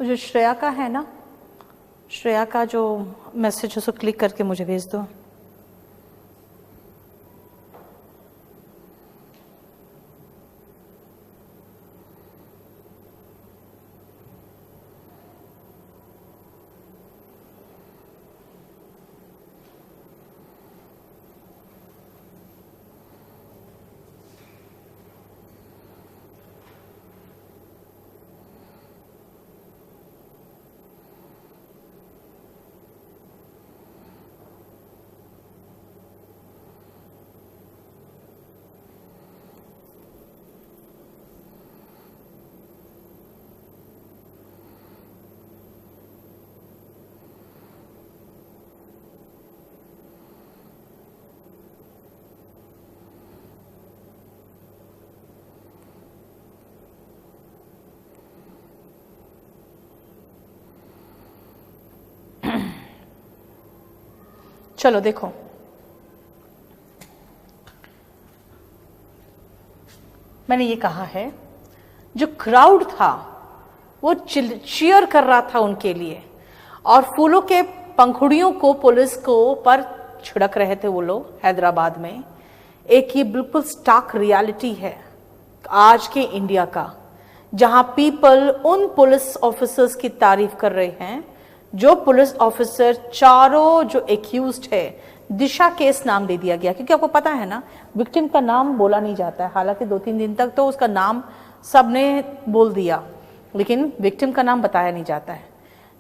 तो जो श्रेया का है ना, श्रेया का जो मैसेज उसको क्लिक करके मुझे भेज दो। चलो देखो, मैंने ये कहा है, जो क्राउड था वो चीयर कर रहा था उनके लिए, और फूलों के पंखुड़ियों को पुलिस को पर छिड़क रहे थे वो लोग हैदराबाद में। एक ये बिल्कुल स्टार्क रियलिटी है आज के इंडिया का, जहां पीपल उन पुलिस ऑफिसर्स की तारीफ कर रहे हैं जो पुलिस ऑफिसर, चारों जो एक्यूज्ड है, दिशा केस नाम दे दिया गया, क्योंकि आपको पता है ना विक्टिम का नाम बोला नहीं जाता है। हालांकि 2-3 दिन तक तो उसका नाम सबने बोल दिया, लेकिन विक्टिम का नाम बताया नहीं जाता है।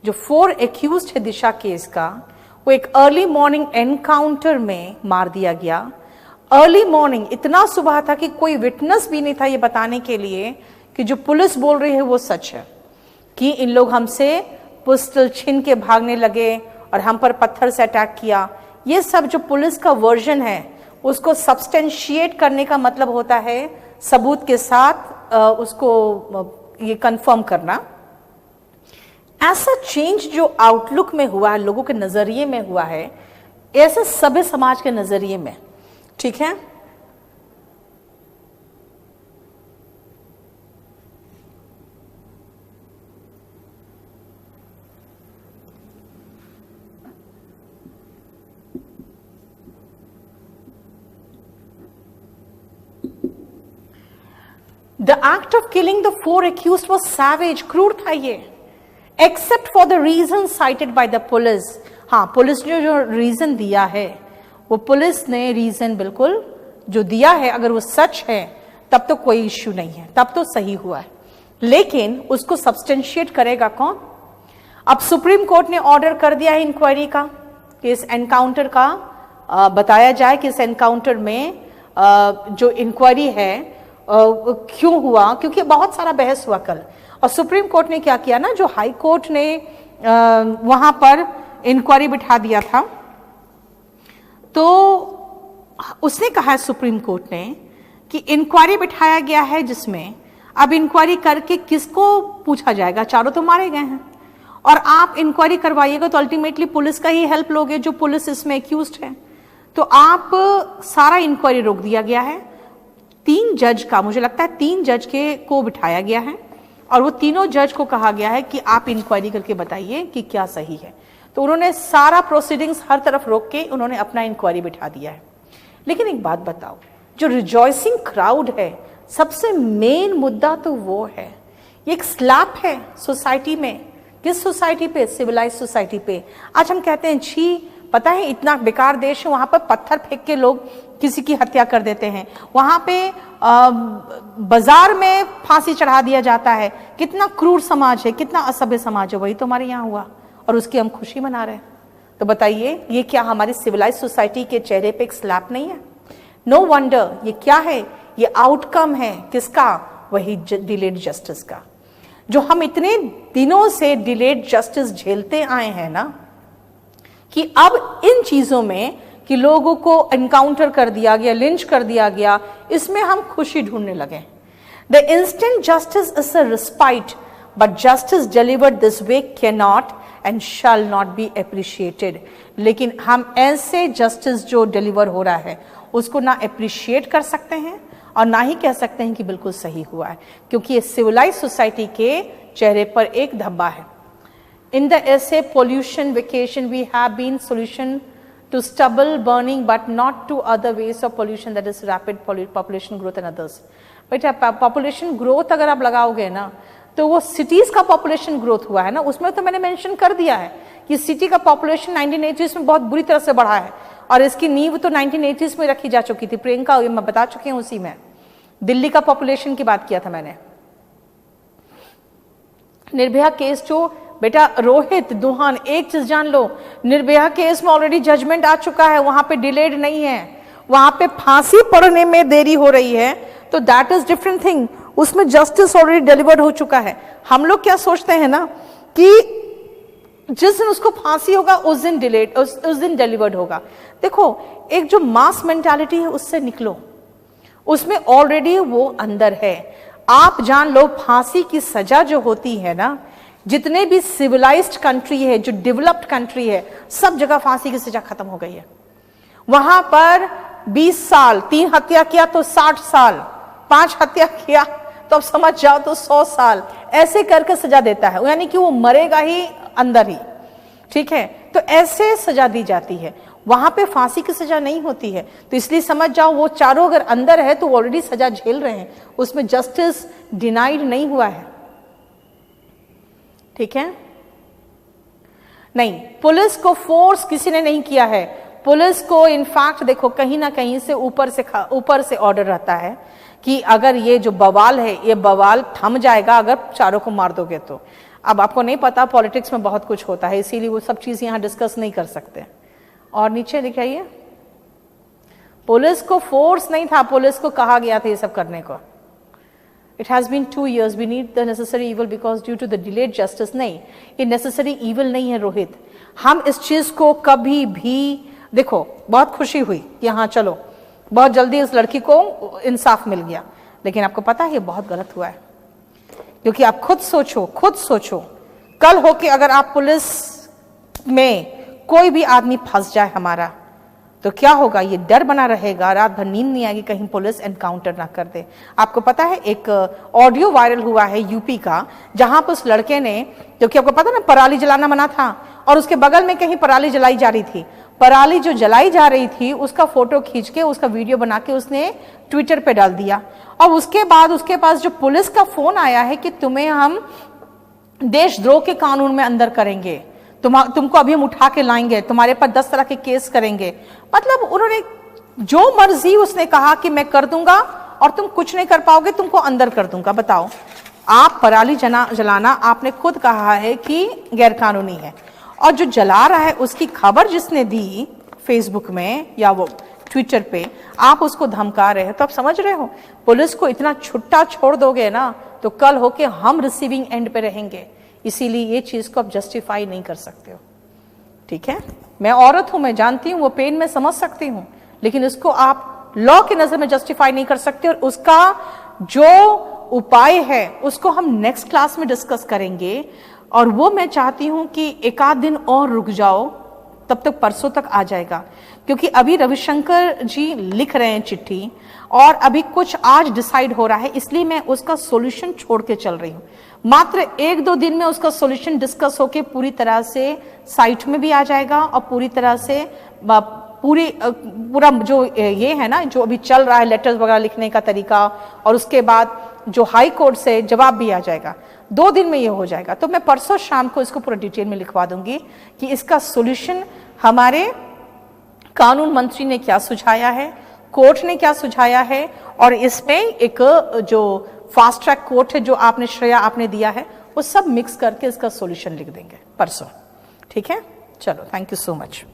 जो 4 एक्यूज्ड है दिशा केस का, वो एक अर्ली मॉर्निंग एनकाउंटर में मार दिया गया। अर्ली मॉर्निंग, इतना सुबह था कि कोई विटनेस भी नहीं था ये बताने के लिए कि जो पुलिस बोल रही है वो सच है, कि इन लोग हमसे पिस्टल छीन के भागने लगे और हम पर पत्थर से अटैक किया। ये सब जो पुलिस का वर्जन है उसको सब्सटेंशिएट करने का मतलब होता है सबूत के साथ उसको ये कंफर्म करना। ऐसा चेंज जो आउटलुक में हुआ है, लोगों के नजरिए में हुआ है, ऐसे सभ्य समाज के नजरिए में, ठीक है। The act of killing the 4 accused was savage, क्रूर था ये, except for the reason cited by the police। हाँ, पुलिस ने जो रीजन दिया है, वो पुलिस ने रीजन बिल्कुल जो दिया है, अगर वो सच है तब तो कोई इश्यू नहीं है, तब तो सही हुआ है। लेकिन उसको सब्सटेंशिएट करेगा कौन? अब सुप्रीम कोर्ट ने ऑर्डर कर दिया है इंक्वायरी का, कि इस एनकाउंटर का बताया जाए कि इस एनकाउंटर में जो इंक्वायरी है क्यों हुआ, क्योंकि बहुत सारा बहस हुआ कल। और सुप्रीम कोर्ट ने क्या किया ना, जो हाई कोर्ट ने वहां पर इंक्वायरी बिठा दिया था, तो उसने कहा सुप्रीम कोर्ट ने कि इंक्वायरी बिठाया गया है, जिसमें अब इंक्वायरी करके किसको पूछा जाएगा? चारों तो मारे गए हैं, और आप इंक्वायरी करवाइएगा तो अल्टीमेटली पुलिस का ही हेल्प लोगे, जो पुलिस इसमें एक्यूज्ड है। तो आप सारा इंक्वायरी रोक दिया गया है। 3 जज का, मुझे लगता है 3 जज को बिठाया गया है, और वो तीनों जज को कहा गया है कि आप इंक्वायरी करके बताइए कि क्या सही है। तो उन्होंने सारा प्रोसीडिंग्स हर तरफ रोक के उन्होंने अपना इंक्वायरी बिठा दिया है। लेकिन एक बात बताओ, जो रिजॉइसिंग क्राउड है, सबसे मेन मुद्दा तो वो है, ये एक स्लैप है सोसाइटी में। किस सोसाइटी पे? सिविलाइज सोसाइटी पे। आज हम कहते हैं छी, पता है इतना बेकार देश है, वहां पर पत्थर फेंक के लोग किसी की हत्या कर देते हैं, वहां पे बाजार में फांसी चढ़ा दिया जाता है। कितना क्रूर समाज है, कितना असभ्य समाज है। वही तो हमारे यहाँ हुआ और उसकी हम खुशी मना रहे हैं। तो बताइए, ये क्या हमारी सिविलाइज सोसाइटी के चेहरे पे एक स्लैप नहीं है? No wonder. ये क्या है? ये आउटकम है किसका? वही डिलेड जस्टिस का, जो हम इतने दिनों से डिलेड जस्टिस झेलते आए हैं ना, कि अब इन चीजों में कि लोगों को एनकाउंटर कर दिया गया, लिंच कर दिया गया, इसमें हम खुशी ढूंढने लगे। The instant justice is a respite, but justice delivered this way can not and shall not be appreciated. लेकिन हम ऐसे जस्टिस जो डिलीवर हो रहा है उसको ना एप्रिशिएट कर सकते हैं और ना ही कह सकते हैं कि बिल्कुल सही हुआ है, क्योंकि ये सिविलाइज सोसाइटी के चेहरे पर एक धब्बा है। In the essay Pollution Vacation, we have been solution to stubble burning but not to other ways of pollution, that is rapid population growth and others. बेटा population growth अगर आप लगाओगे ना तो वो cities का population growth हुआ है ना, उसमें तो मैंने mention कर दिया है कि city का population 1980s में बहुत बुरी तरह से बढ़ा है और इसकी नींव तो 1980s में रखी जा चुकी थी। प्रियंका मैं बता चुकी हूँ उसी में। दिल्ली का population की बात किया था मैंने। निर्भया केस जो बेटा रोहित दुहान, एक चीज जान लो, निर्भया केस में ऑलरेडी जजमेंट आ चुका है, वहां पे डिलेड नहीं है, वहां पे फांसी पड़ने में देरी हो रही है, तो दैट इज डिफरेंट थिंग। उसमें जस्टिस ऑलरेडी डिलीवर्ड हो चुका है। हम लोग क्या सोचते हैं ना कि जिस दिन उसको फांसी होगा उस दिन डिलेड, उस दिन डिलीवर्ड होगा। देखो एक जो मास मेंटालिटी है उससे निकलो, उसमें ऑलरेडी वो अंदर है। आप जान लो फांसी की सजा जो होती है ना, जितने भी सिविलाइज्ड कंट्री है, जो डेवलप्ड कंट्री है, सब जगह फांसी की सजा खत्म हो गई है। वहां पर 20 साल, 3 हत्या किया तो 60 साल, 5 हत्या किया तो अब समझ जाओ तो 100 साल, ऐसे करके सजा देता है, यानी कि वो मरेगा ही अंदर ही। ठीक है, तो ऐसे सजा दी जाती है, वहां पे फांसी की सजा नहीं होती है। तो इसलिए समझ जाओ वो चारों अगर अंदर है तो ऑलरेडी सजा झेल रहे हैं, उसमें जस्टिस डिनाइड नहीं हुआ है। ठीक है, नहीं, पुलिस को फोर्स किसी ने नहीं किया है। पुलिस को इनफैक्ट देखो कहीं ना कहीं से ऊपर से ऑर्डर रहता है कि अगर ये जो बवाल है ये बवाल थम जाएगा अगर चारों को मार दोगे तो। अब आपको नहीं पता, पॉलिटिक्स में बहुत कुछ होता है, इसीलिए वो सब चीज यहां डिस्कस नहीं कर सकते। और नीचे दिखाइए, पुलिस को फोर्स नहीं था, पुलिस को कहा गया था ये सब करने को। It has been 2 years. We need the necessary evil because due to the delayed justice. नहीं, ये necessary evil नहीं है रोहित। हम इस चीज को कभी भी देखो, बहुत खुशी हुई कि हाँ चलो बहुत जल्दी उस लड़की को इंसाफ मिल गया, लेकिन आपको पता है ये बहुत गलत हुआ है। क्योंकि आप खुद सोचो कल हो के अगर आप पुलिस में कोई भी आदमी फंस जाए हमारा, तो क्या होगा? ये डर बना रहेगा, रात भर नींद नहीं आएगी कहीं पुलिस एनकाउंटर ना कर दे। आपको पता है एक ऑडियो वायरल हुआ है यूपी का, जहां पर उस लड़के ने, क्योंकि आपको पता ना पराली जलाना मना था और उसके बगल में कहीं पराली जलाई जा रही थी, पराली जो जलाई जा रही थी उसका फोटो खींच के, उसका वीडियो बना के उसने ट्विटर पे डाल दिया। और उसके बाद उसके पास जो पुलिस का फोन आया है कि तुम्हें हम देशद्रोह के कानून में अंदर करेंगे, तुमको अभी हम उठा के लाएंगे, तुम्हारे पर 10 तरह के केस करेंगे। मतलब उन्होंने जो मर्जी उसने कहा कि मैं कर दूंगा और तुम कुछ नहीं कर पाओगे, तुमको अंदर कर दूंगा। बताओ, आप पराली जलाना आपने खुद कहा है कि गैरकानूनी है, और जो जला रहा है उसकी खबर जिसने दी फेसबुक में या वो ट्विटर पे, आप उसको धमका रहे हो। तो आप समझ रहे हो पुलिस को इतना छुट्टा छोड़ दोगे ना तो कल होके हम रिसीविंग एंड पे रहेंगे। इसीलिए ये चीज को आप जस्टिफाई नहीं कर सकते हो। ठीक है, मैं औरत हूं, मैं जानती हूं वो पेन में समझ सकती हूं, लेकिन इसको आप लॉ की नजर में जस्टिफाई नहीं कर सकते। और उसका जो उपाय है उसको हम नेक्स्ट क्लास में डिस्कस करेंगे, और वो मैं चाहती हूं कि एक आध दिन और रुक जाओ, तब तक परसों तक आ जाएगा, क्योंकि अभी रविशंकर जी लिख रहे हैं चिट्ठी और अभी कुछ आज डिसाइड हो रहा है, इसलिए मैं उसका सॉल्यूशन छोड़ के चल रही हूं। मात्र 1-2 दिन में उसका सॉल्यूशन डिस्कस होके पूरी तरह से साइट में भी आ जाएगा, और पूरी तरह से पूरा जो ये है ना, जो अभी चल रहा है लेटर्स वगैरह लिखने का तरीका, और उसके बाद जो हाई कोर्ट से जवाब भी आ जाएगा। 2 दिन में ये हो जाएगा। तो मैं परसों शाम को इसको पूरा डिटेल में लिखवा दूंगी कि इसका सॉल्यूशन हमारे कानून मंत्री ने क्या सुझाया है, कोर्ट ने क्या सुझाया है, और इसमें एक जो फास्ट ट्रैक कोर्ट है जो आपने श्रेया आपने दिया है, वो सब मिक्स करके इसका सॉल्यूशन लिख देंगे परसों। ठीक है, चलो, थैंक यू सो मच।